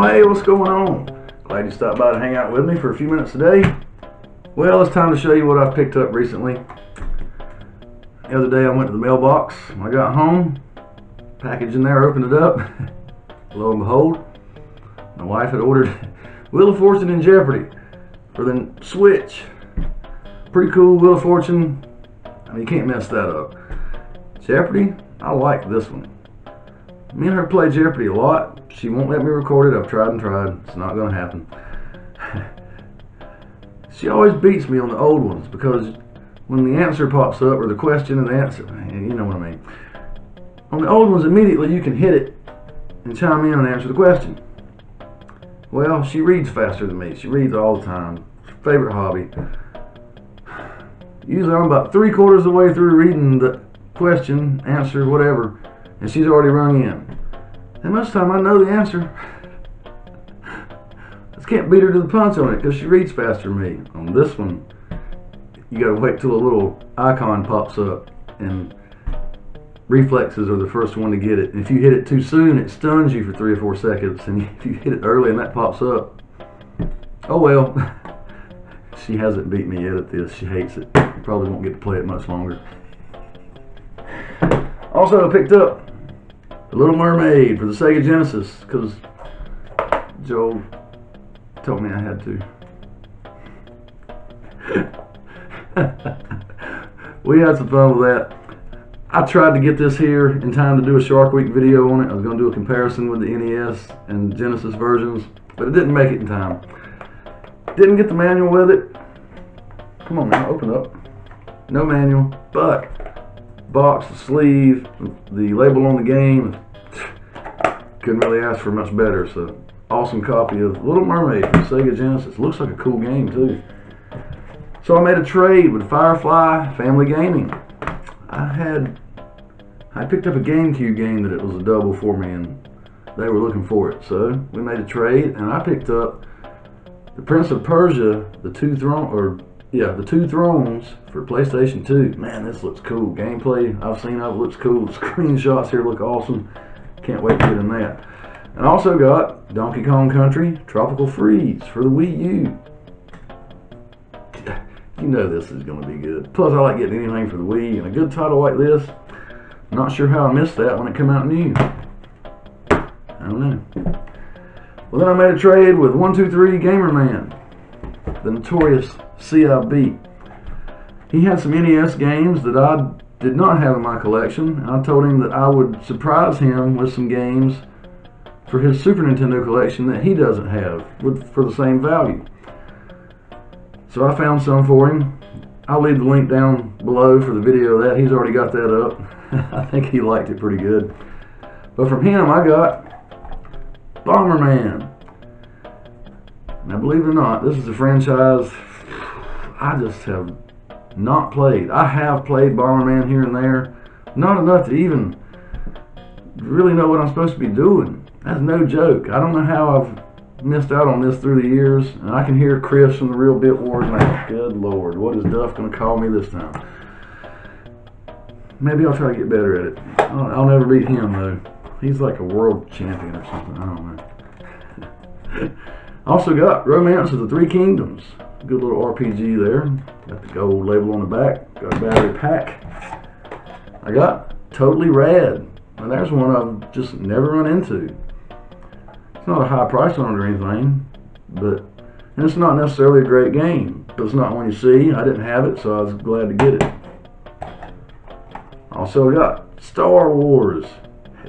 Hey, what's going on? Glad you stopped by to hang out with me for a few minutes today. Well, it's time to show you what I've picked up recently. The other day I went to the mailbox. When I got home, package in there, opened it up. Lo and behold, my wife had ordered Wheel of Fortune and Jeopardy for the Switch. Pretty cool Wheel of Fortune. I mean, you can't mess that up. Jeopardy, I like this one. Me and her play Jeopardy a lot. She won't let me record it. I've tried and tried. It's not going to happen. She always beats me on the old ones because when the answer pops up, or the question and the answer, you know what I mean. On the old ones, immediately you can hit it and chime in and answer the question. Well, she reads faster than me. She reads all the time. Favorite hobby. Usually I'm about 3/4 of the way through reading the question, answer, whatever, and she's already rung in. And most of the time I know the answer. I just can't beat her to the punch on it because she reads faster than me. On this one, you gotta wait till a little icon pops up, and reflexes are the first one to get it. And if you hit it too soon, it stuns you for 3 or 4 seconds. And if you hit it early and that pops up, oh well. She hasn't beat me yet at this. She hates it. Probably won't get to play it much longer. Also, I picked up The Little Mermaid for the Sega Genesis because Joe told me I had to. We had some fun with that. I tried to get this here in time to do a Shark Week video on it. I was going to do a comparison with the NES and Genesis versions, but it didn't make it in time. Didn't get the manual with it. Come on now, open up. No manual, but box, the sleeve, the label on the game. Couldn't really ask for much better. So, awesome copy of Little Mermaid from Sega Genesis. Looks like a cool game too. So I made a trade with Firefly Family Gaming. I picked up a GameCube game that it was a double for me, and they were looking for it. So we made a trade, and I picked up the Prince of Persia, the Two Thrones for PlayStation 2. Man, this looks cool. Gameplay I've seen of it looks cool. The screenshots here look awesome. Can't wait to get in that. And also got Donkey Kong Country Tropical Freeze for the Wii U. You know this is going to be good. Plus, I like getting anything for the Wii, and a good title like this. Not sure how I missed that when it came out new. I don't know. Well, then I made a trade with 123 Gamer Man, the notorious CIB. He had some NES games that I did not have in my collection, and I told him that I would surprise him with some games for his Super Nintendo collection that he doesn't have for the same value. So I found some for him. I'll leave the link down below for the video of that. He's already got that up. I think he liked it pretty good. But from him I got Bomberman. Now believe it or not, this is a franchise I just have not played. I have played Bomberman here and there. Not enough to even really know what I'm supposed to be doing. That's no joke. I don't know how I've missed out on this through the years, and I can hear Chris from the Real Bit Wars like, good Lord, what is Duff going to call me this time? Maybe I'll try to get better at it. I'll never beat him though. He's like a world champion or something. I don't know. Also got Romance of the Three Kingdoms. Good little RPG there. Got the gold label on the back. Got a battery pack. I got Totally Rad. Now there's one I've just never run into. It's not a high price on it or anything, and it's not necessarily a great game, but it's not one you see. I didn't have it, so I was glad to get it. Also got Star Wars.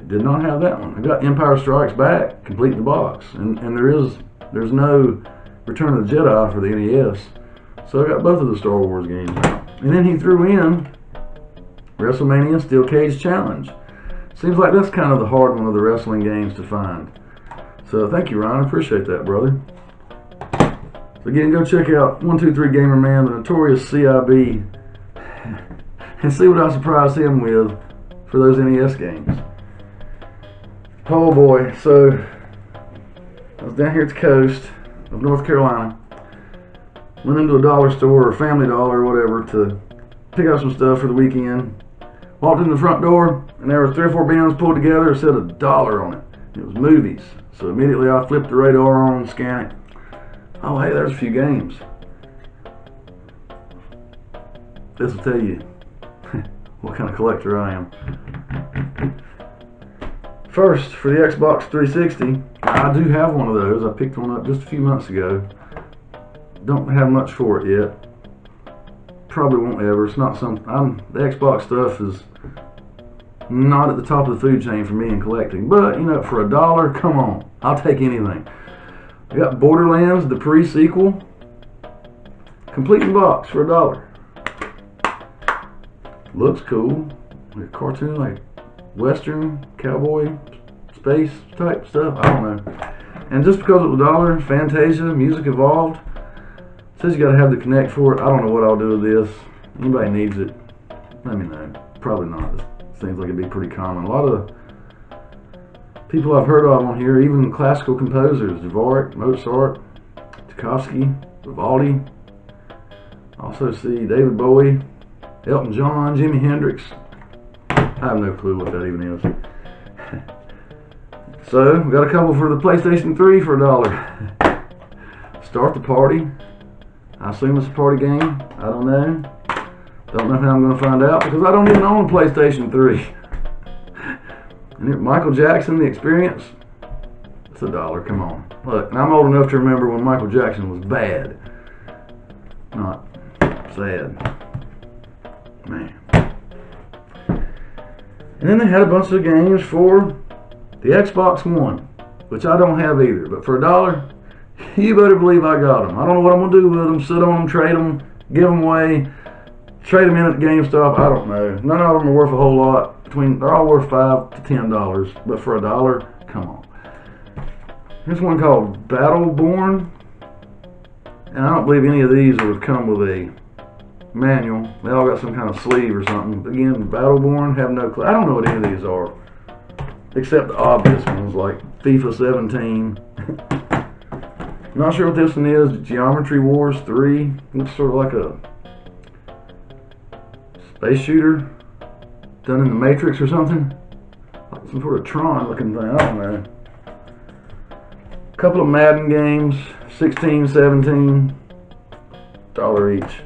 Did not have that one. I got Empire Strikes Back, complete in the box, and there's no Return of the Jedi for the NES, so I got both of the Star Wars games out. And then he threw in WrestleMania Steel Cage Challenge. Seems like that's kind of the hard one of the wrestling games to find. So thank you, Ryan. I appreciate that, brother. So again, go check out 123 Gamer Man, the notorious CIB, and see what I surprised him with for those NES games. Oh boy, so I was down here at the coast of North Carolina. Went into a dollar store or Family Dollar or whatever to pick up some stuff for the weekend. Walked in the front door and there were 3 or 4 bins pulled together that said $1 on it. It was movies. So immediately I flipped the radar on, scan it. Oh, hey, there's a few games. This will tell you what kind of collector I am. First, for the Xbox 360, I do have one of those. I picked one up just a few months ago. Don't have much for it yet. Probably won't ever. It's not something. The Xbox stuff is not at the top of the food chain for me in collecting. But, you know, for $1, come on. I'll take anything. I got Borderlands, the pre-sequel. Complete in box for $1. Looks cool. Like a cartoon, like Western, cowboy, space type stuff. I don't know. And just because it was $1, Fantasia, Music Evolved. Says you gotta have the Connect for it. I don't know what I'll do with this. Anybody needs it, let me know. Probably not. It seems like it'd be pretty common. A lot of people I've heard of on here, even classical composers, Dvorak, Mozart, Tchaikovsky, Vivaldi. Also see David Bowie, Elton John, Jimi Hendrix. I have no clue what that even is. So, we got a couple for the PlayStation 3 for $1. Start the Party. I assume it's a party game. I don't know. Don't know how I'm going to find out because I don't even own a PlayStation 3. And here, Michael Jackson, The Experience. It's $1. Come on. Look, and I'm old enough to remember when Michael Jackson was bad. Not sad. Man. And then they had a bunch of games for the Xbox One, which I don't have either. But for $1, you better believe I got them. I don't know what I'm going to do with them. Sit on them, trade them, give them away, trade them in at GameStop. I don't know. None of them are worth a whole lot. They're all worth $5 to $10. But for $1, come on. Here's one called Battleborn. And I don't believe any of these would have come with a manual. They all got some kind of sleeve or something. Again, Battleborn, have no clue. I don't know what any of these are. Except the obvious ones like FIFA 17. Not sure what this one is. Geometry Wars 3. Looks sort of like a space shooter done in the Matrix or something. Like some sort of Tron looking thing. I don't know. A couple of Madden games. 16, 17. $1 each.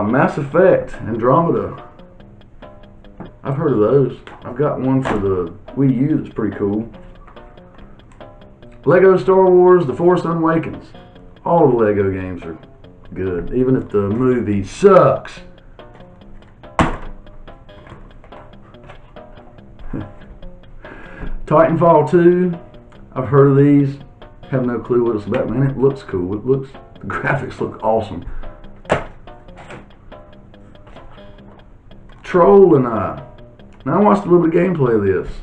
Mass Effect Andromeda. I've heard of those. I've got one for the Wii U that's pretty cool. Lego Star Wars The Force Awakens. All of the Lego games are good, even if the movie sucks. Titanfall 2. I've heard of these. Have no clue what it's about. Man, it looks cool. The graphics look awesome. Troll and I. Now I watched a little bit of gameplay of this.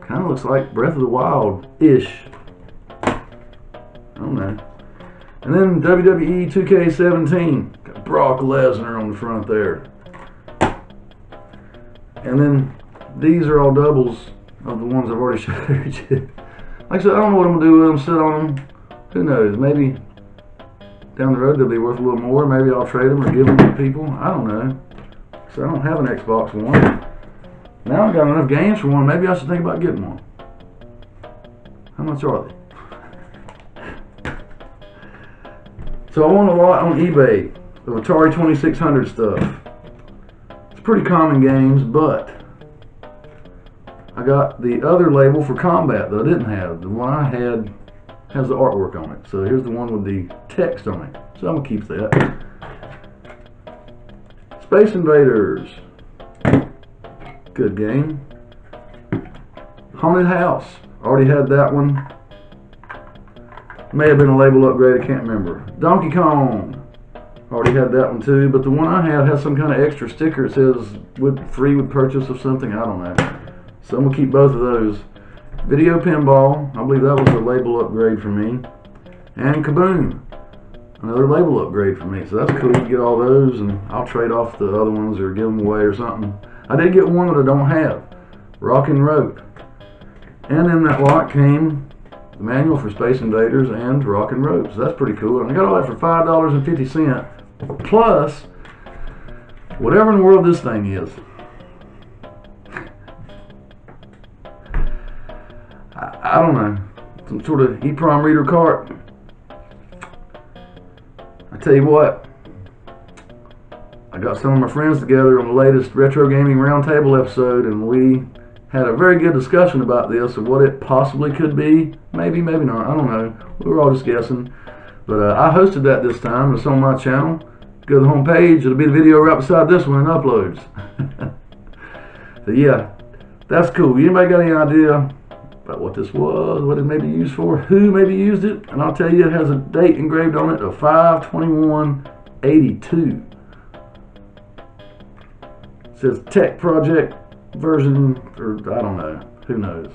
Kind of looks like Breath of the Wild-ish. I don't know. And then WWE 2K17. Got Brock Lesnar on the front there. And then these are all doubles of the ones I've already showed you. Like I said, I don't know what I'm going to do with them. Sit on them. Who knows? Maybe down the road they'll be worth a little more. Maybe I'll trade them or give them to people. I don't know. So I don't have an Xbox One. Now I've got enough games for one. Maybe I should think about getting one. How much are they? So I won a lot on eBay of Atari 2600 stuff. It's pretty common games, but I got the other label for Combat that I didn't have. The one I had has the artwork on it. So here's the one with the text on it. So I'm going to keep that. Space Invaders. Good game. Haunted House. Already had that one. May have been a label upgrade, I can't remember. Donkey Kong. Already had that one too, but the one I have has some kind of extra sticker. It says free with purchase of something, I don't know. So I'm going to keep both of those. Video Pinball. I believe that was a label upgrade for me. And Kaboom. Another label upgrade for me. So that's cool. You get all those and I'll trade off the other ones or give them away or something. I did get one that I don't have. Rock and Rope. And in that lot came the manual for Space Invaders and Rock and Rope. So that's pretty cool. And I got all that for $5.50 plus whatever in the world this thing is. I don't know, some sort of EEPROM reader cart. I tell you what, I got some of my friends together on the latest Retro Gaming Roundtable episode, and we had a very good discussion about this, of what it possibly could be. Maybe, maybe not, I don't know. We were all just guessing. But I hosted that this time. It's on my channel. Go to the home page. It'll be the video right beside this one and uploads. So yeah, that's cool. Anybody got any idea about what this was, what it may be used for, who maybe used it? And I'll tell you, it has a date engraved on it of 5/21/82. It says Tech Project version, or I don't know, who knows.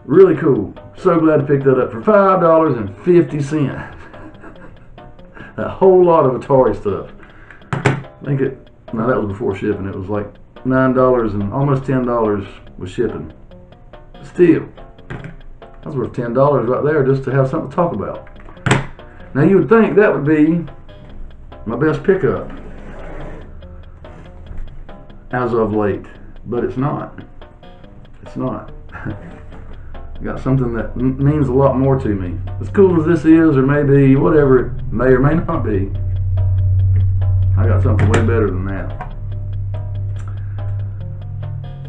Really cool. So glad to pick that up for $5.50. A whole lot of Atari stuff. I think no, that was before shipping. It was like $9 and almost $10 with shipping. Still, that was worth $10 right there just to have something to talk about. Now you would think that would be my best pickup as of late, but it's not. It's not. I got something that means a lot more to me. As cool as this is, or maybe whatever it may or may not be, I got something way better than that.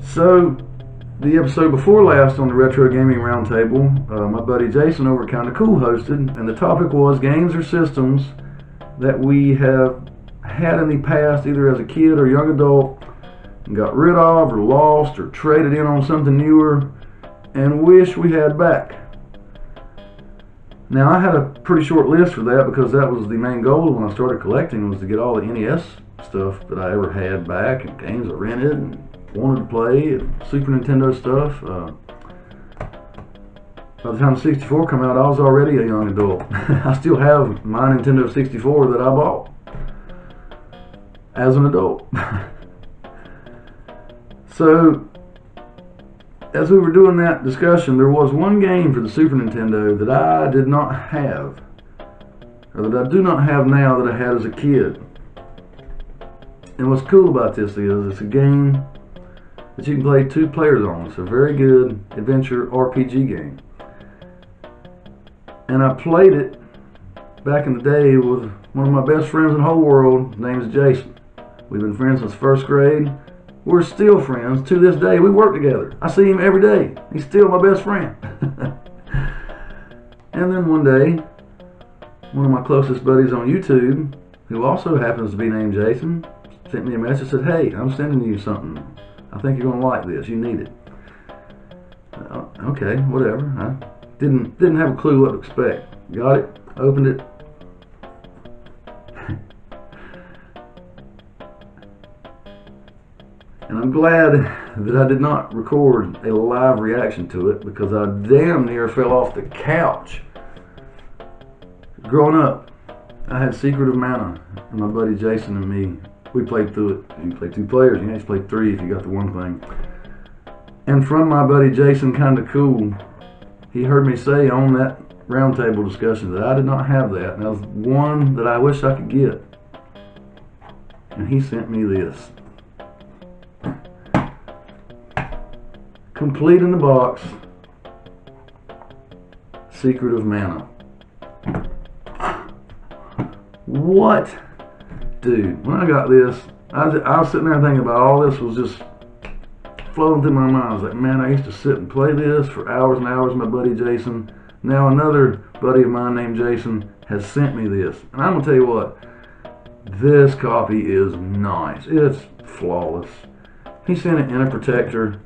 So, the episode before last on the Retro Gaming Roundtable, my buddy Jason over at Kinda Cool hosted, and the topic was games or systems that we have had in the past, either as a kid or young adult, and got rid of, or lost, or traded in on something newer, and wish we had back. Now I had a pretty short list for that, because that was the main goal when I started collecting, was to get all the NES stuff that I ever had back, and games I rented and wanted to play, and Super Nintendo stuff. By the time the 64 came out, I was already a young adult. I still have my Nintendo 64 that I bought as an adult. So, as we were doing that discussion, there was one game for the Super Nintendo that I did not have, or that I do not have now, that I had as a kid. And what's cool about this is it's a game that you can play 2 players on. It's a very good adventure RPG game. And I played it back in the day with one of my best friends in the whole world. His name is Jason. We've been friends since 1st grade. We're still friends to this day. We work together. I see him every day. He's still my best friend. And then one day, one of my closest buddies on YouTube, who also happens to be named Jason, sent me a message, said, "Hey, I'm sending you something. I think you're going to like this. You need it." Okay, whatever. I didn't have a clue what to expect. Got it, opened it. And I'm glad that I did not record a live reaction to it, because I damn near fell off the couch. Growing up, I had Secret of Mana, and my buddy Jason and me, we played through it. You can play 2 players, you can actually play 3 if you got the one thing. And from my buddy Jason Kinda Cool, he heard me say on that roundtable discussion that I did not have that, and that was one that I wish I could get. And he sent me this. Complete in the box, Secret of Mana. What? Dude, when I got this, I was sitting there thinking about all this was just flowing through my mind. I was like, man, I used to sit and play this for hours and hours with my buddy Jason. Now another buddy of mine named Jason has sent me this. And I'm going to tell you what, this copy is nice. It's flawless. He sent it in a protector.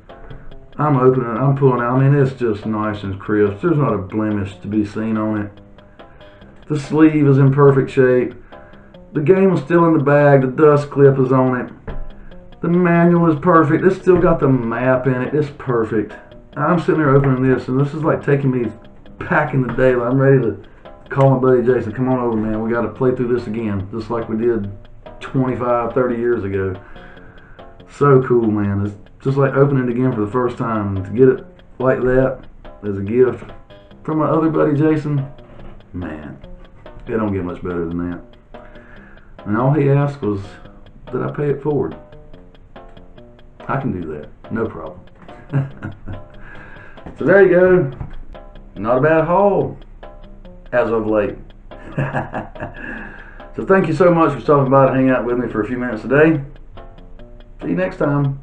I'm opening it, I'm pulling out. I mean, it's just nice and crisp. There's not a blemish to be seen on it. The sleeve is in perfect shape. The game is still in the bag. The dust clip is on it. The manual is perfect. It's still got the map in it. It's perfect. I'm sitting there opening this, and this is like taking me back in the day. Like, I'm ready to call my buddy Jason. Come on over, man. We got to play through this again, just like we did 25, 30 years ago. So cool, man. It's just like opening it again for the first time. And to get it like that as a gift from my other buddy Jason, man, it don't get much better than that. And all he asked was that I pay it forward. I can do that, no problem. So there you go. Not a bad haul as of late. So thank you so much for stopping by to hang out with me for a few minutes today. See you next time.